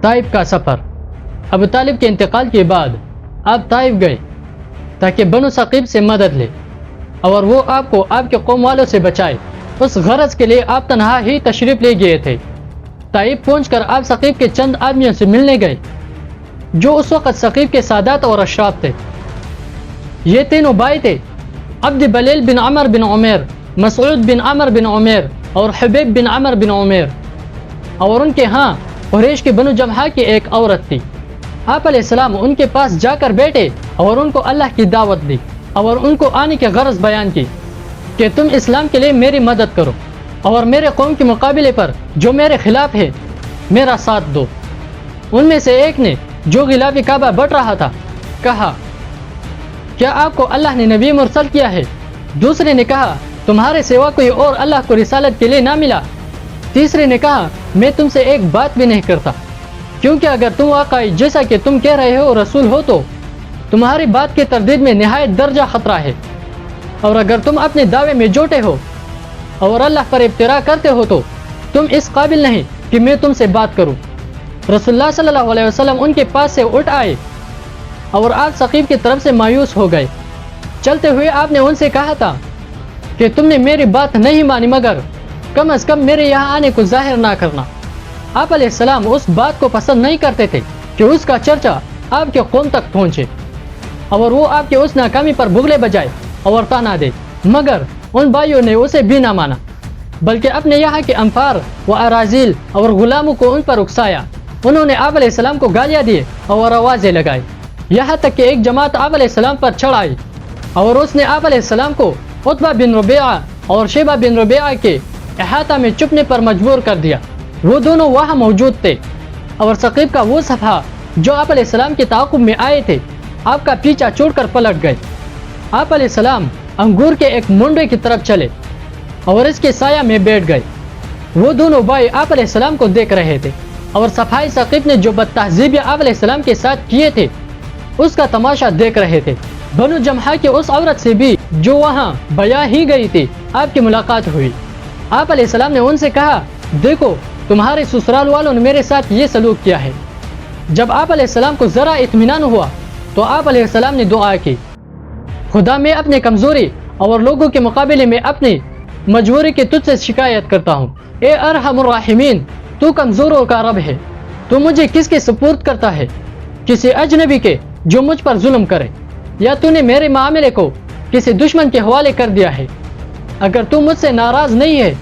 طائف کا سفر۔ ابو طالب کے انتقال کے بعد آپ طائف گئے تاکہ بنو ثقیف سے مدد لے اور وہ آپ کو آپ کے قوم والوں سے بچائے۔ اس غرض کے لیے آپ تنہا ہی تشریف لے گئے تھے۔ طائف پہنچ کر آپ ثقیف کے چند آدمیوں سے ملنے گئے جو اس وقت ثقیف کے سادات اور اشراف تھے۔ یہ تینوں بھائی تھے، عبد بلیل بن عمر بن عمیر، مسعود بن عمر بن عمیر اور حبیب بن عمر بن عمیر، اور ان کے ہاں قریش کے بنو جمحہ کی ایک عورت تھی۔ آپ علیہ السلام ان کے پاس جا کر بیٹھے اور ان کو اللہ کی دعوت دی اور ان کو آنے کی غرض بیان کی کہ تم اسلام کے لیے میری مدد کرو اور میرے قوم کے مقابلے پر جو میرے خلاف ہے میرا ساتھ دو۔ ان میں سے ایک نے جو غلاف کعبہ بٹ رہا تھا کہا، کیا آپ کو اللہ نے نبی مرسل کیا ہے؟ دوسرے نے کہا، تمہارے سوا کوئی اور اللہ کو رسالت کے لیے نہ ملا۔ تیسرے نے کہا، میں تم سے ایک بات بھی نہیں کرتا، کیونکہ اگر تم واقعی جیسا کہ تم کہہ رہے ہو رسول ہو تو تمہاری بات کی تردید میں نہایت درجہ خطرہ ہے، اور اگر تم اپنے دعوے میں جوٹے ہو اور اللہ پر ابتراء کرتے ہو تو تم اس قابل نہیں کہ میں تم سے بات کروں۔ رسول اللہ صلی اللہ علیہ وسلم ان کے پاس سے اٹھ آئے اور آپ ثقیف کی طرف سے مایوس ہو گئے۔ چلتے ہوئے آپ نے ان سے کہا تھا کہ تم نے میری بات نہیں مانی، مگر کم از کم میرے یہاں آنے کو ظاہر نہ کرنا۔ آپ علیہ السلام اس بات کو پسند نہیں کرتے تھے کہ اس کا چرچا آپ کے قوم تک پہنچے اور وہ آپ کے اس ناکامی پر بغلے بجائے اور تانا دے، مگر ان بھائیوں نے اسے بھی نہ مانا، بلکہ اپنے یہاں کے انفار و اراذیل اور غلاموں کو ان پر اکسایا۔ انہوں نے آپ علیہ السلام کو گالیاں دیے اور آوازیں لگائی، یہاں تک کہ ایک جماعت آپ علیہ السلام پر چڑھ آئی اور اس نے آپ علیہ السلام کو عتبہ بن ربیعہ اور شیبہ بن ربیعہ کے احاطہ میں چھپنے پر مجبور کر دیا۔ وہ دونوں وہاں موجود تھے اور ثقیف کا وہ صفحہ جو آپ علیہ السلام کے تعاقب میں آئے تھے آپ کا پیچھا چھوڑ کر پلٹ گئے۔ آپ علیہ السلام انگور کے ایک منڈے کی طرف چلے اور اس کے سایہ میں بیٹھ گئے۔ وہ دونوں بھائی آپ علیہ السلام کو دیکھ رہے تھے اور صفحہ ثقیف نے جو بدتہذیبی آپ علیہ السلام کے ساتھ کیے تھے اس کا تماشا دیکھ رہے تھے۔ بنو جمحہ کی اس عورت سے بھی جو وہاں بیاہ ہی گئی تھی آپ کی ملاقات ہوئی۔ آپ علیہ السلام نے ان سے کہا، دیکھو تمہارے سسرال والوں نے میرے ساتھ یہ سلوک کیا ہے۔ جب آپ علیہ السلام کو ذرا اطمینان ہوا تو آپ علیہ السلام نے دعا کی، خدا میں اپنے کمزوری اور لوگوں کے مقابلے میں اپنی مجبوری کی تجھ سے شکایت کرتا ہوں۔ اے ارحم الراحمین، تو کمزوروں کا رب ہے، تو مجھے کس کے سپرد کرتا ہے؟ کسی اجنبی کے جو مجھ پر ظلم کرے، یا تو نے میرے معاملے کو کسی دشمن کے حوالے کر دیا ہے؟ اگر تو مجھ سے ناراض نہیں ہے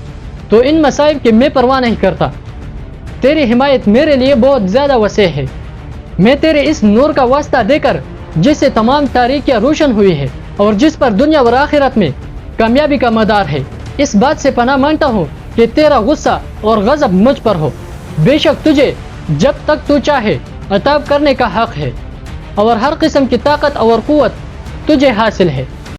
تو ان مصائب کی میں پرواہ نہیں کرتا۔ تیری حمایت میرے لیے بہت زیادہ وسیع ہے۔ میں تیرے اس نور کا واسطہ دے کر جس سے تمام تاریکیاں روشن ہوئی ہے اور جس پر دنیا اور آخرت میں کامیابی کا مدار ہے، اس بات سے پناہ مانگتا ہوں کہ تیرا غصہ اور غضب مجھ پر ہو۔ بے شک تجھے جب تک تو چاہے عطاب کرنے کا حق ہے اور ہر قسم کی طاقت اور قوت تجھے حاصل ہے۔